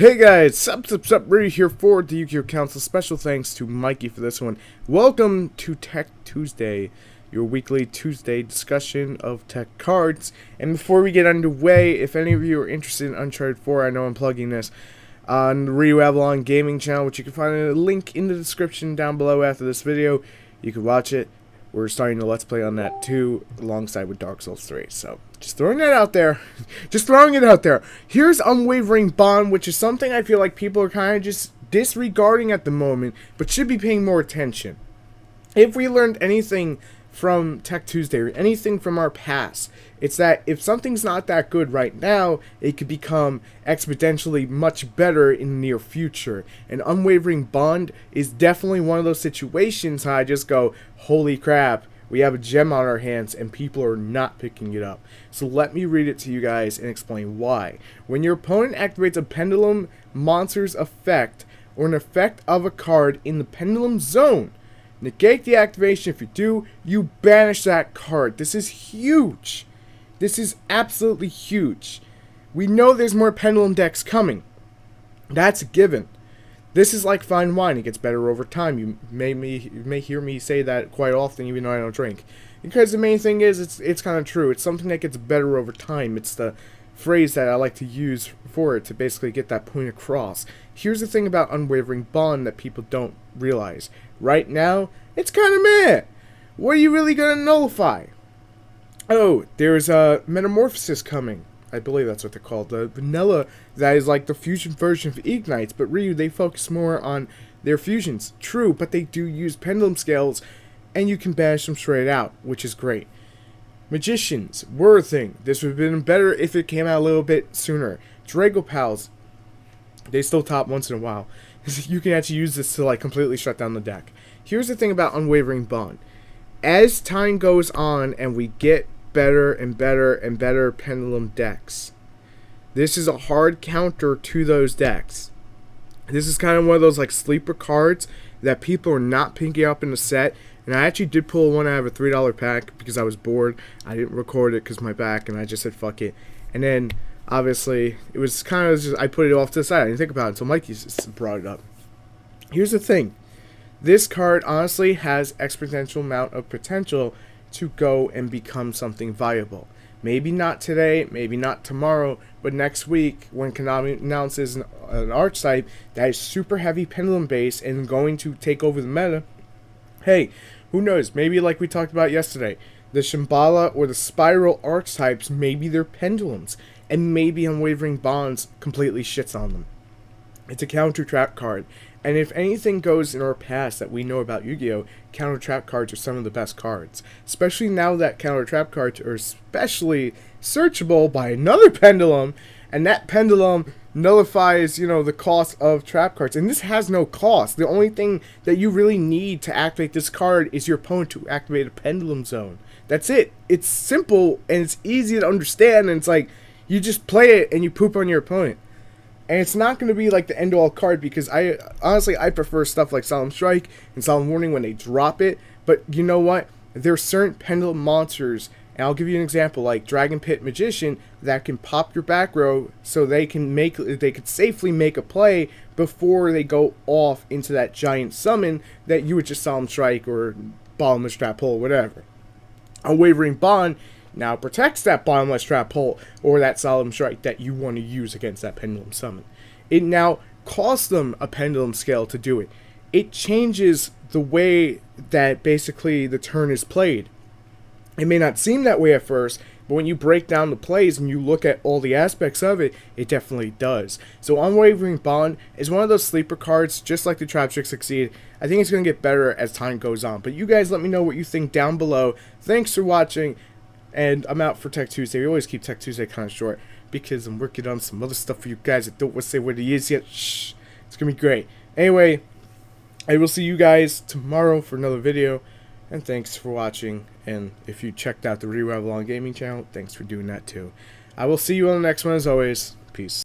Hey guys, sup, Ryu here for the TheYugiohCouncil. Special thanks to Mikey for this one. Welcome to Tech Tuesday, your weekly Tuesday discussion of tech cards. And before we get underway, if any of you are interested in Uncharted 4, I know I'm plugging this on the RyuAvalonGaming channel, which you can find a link in the description down below after this video. You can watch it. We're starting to Let's Play on that too, alongside with Dark Souls 3. So, just throwing that out there. Just throwing it out there. Here's Unwavering Bond, which is something I feel like people are kind of just disregarding at the moment, but should be paying more attention. If we learned anything from Tech Tuesday, or anything from our past, it's that if something's not that good right now, it could become exponentially much better in the near future. And Unwavering Bond is definitely one of those situations how I just go, holy crap, we have a gem on our hands and people are not picking it up. So let me read it to you guys and explain why. When your opponent activates a Pendulum Monster's effect, or an effect of a card in the Pendulum Zone, negate the activation. If you do, you banish that card. This is huge. This is absolutely huge. We know there's more Pendulum decks coming. That's a given. This is like fine wine. It gets better over time. You may hear me say that quite often, even though I don't drink. Because the main thing is, it's kind of true. It's something that gets better over time. It's the phrase that I like to use for it to basically get that point across. Here's the thing about Unwavering Bond that people don't realize. Right now, it's kind of meh. What are you really going to nullify? Oh, there's a Metamorphosis coming. I believe that's what they're called. The vanilla, that is like the fusion version of Ignites. But Ryu, they focus more on their fusions. True, but they do use pendulum scales, and you can banish them straight out, which is great. Magicians were a thing. This would have been better if it came out a little bit sooner. Dragopals, they still top once in a while. You can actually use this to like completely shut down the deck. Here's the thing about Unwavering Bond. As time goes on and we get better and better and better Pendulum decks, this is a hard counter to those decks. This is kind of one of those like sleeper cards that people are not picking up in the set. And I actually did pull one out of a $3 pack because I was bored. I didn't record it because of my back, and I just said fuck it. And then obviously it was kind of just, I put it off to the side. I didn't think about it until Mikey brought it up. Here's the thing. This card honestly has exponential amount of potential to go and become something viable. Maybe not today, maybe not tomorrow, but next week when Konami announces an archetype that is super heavy pendulum base and going to take over the meta, hey, who knows? Maybe like we talked about yesterday, the Shambhala or the Spiral archetypes, maybe they're pendulums, and maybe Unwavering Bonds completely shits on them. It's a counter trap card. And if anything goes in our past that we know about Yu-Gi-Oh!, counter trap cards are some of the best cards. Especially now that counter trap cards are especially searchable by another pendulum, and that pendulum nullifies, the cost of trap cards. And this has no cost. The only thing that you really need to activate this card is your opponent to activate a Pendulum Zone. That's it. It's simple and it's easy to understand, and it's like you just play it and you poop on your opponent. And it's not going to be like the end-all card, because I prefer stuff like Solemn Strike and Solemn Warning when they drop it. But you know what? There are certain pendulum monsters, and I'll give you an example, like Dragon Pit Magician, that can pop your back row so they can safely make a play before they go off into that giant summon that you would just Solemn Strike or Bottomless Trap Hole or whatever. Unwavering Bond now protects that Bottomless Trap Hole or that Solemn Strike that you want to use against that Pendulum Summon. It now costs them a Pendulum Scale to do it. It changes the way that basically the turn is played. It may not seem that way at first, but when you break down the plays and you look at all the aspects of it, it definitely does. So Unwavering Bond is one of those sleeper cards, just like the Trap Trick Succeed. I think it's going to get better as time goes on. But you guys let me know what you think down below. Thanks for watching. And I'm out for Tech Tuesday. We always keep Tech Tuesday kind of short because I'm working on some other stuff for you guys. I don't want to say what it is yet. Shh. It's going to be great. Anyway, I will see you guys tomorrow for another video. And thanks for watching. And if you checked out the RyuAvalonGaming channel, thanks for doing that too. I will see you on the next one as always. Peace.